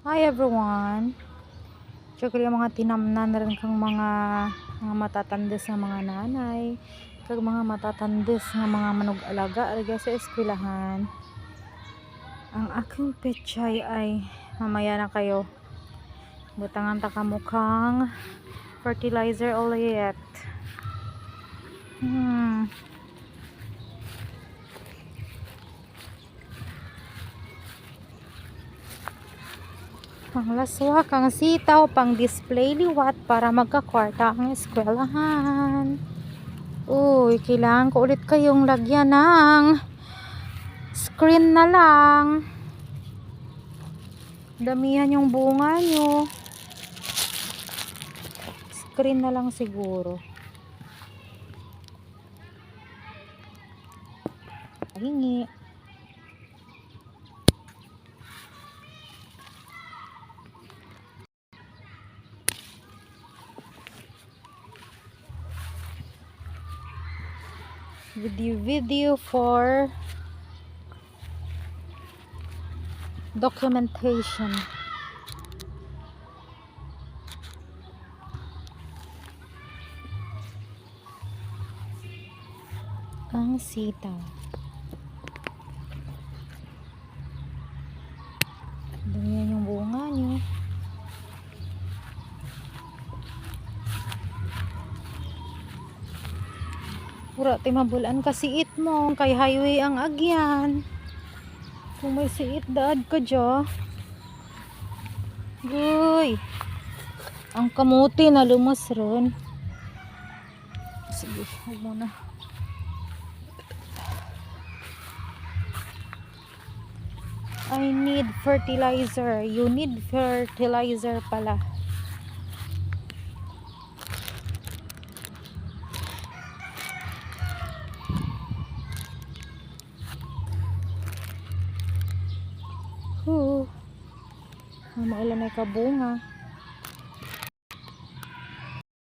Hi everyone. Tsaka yung mga tinamnan na rin kang mga matatandes na mga nanay, kag mga matatandes na mga manug-alaga alaga sa eskwelahan. Ang aking pechay ay mamaya na kayo. Butangan ta ka mukhang fertilizer ulit. Panglaswa kang sitaw, pang display liwat para magkakwarta ang eskwelahan. Uy, kailangan ko ulit kayong lagyan ng screen na lang. Damihan yung bunga nyo. Screen na lang siguro. Hingi. Video for documentation. Ang sitaw. Damihan yung bunga nyo. Pura timabulan ka siit mo. Kay highway ang agyan. Kung may siit daad ka dya. Uy. Ang kamuti na lumas ron. Sige, huwag muna. I need fertilizer. You need fertilizer pala. Maulan may kabunga.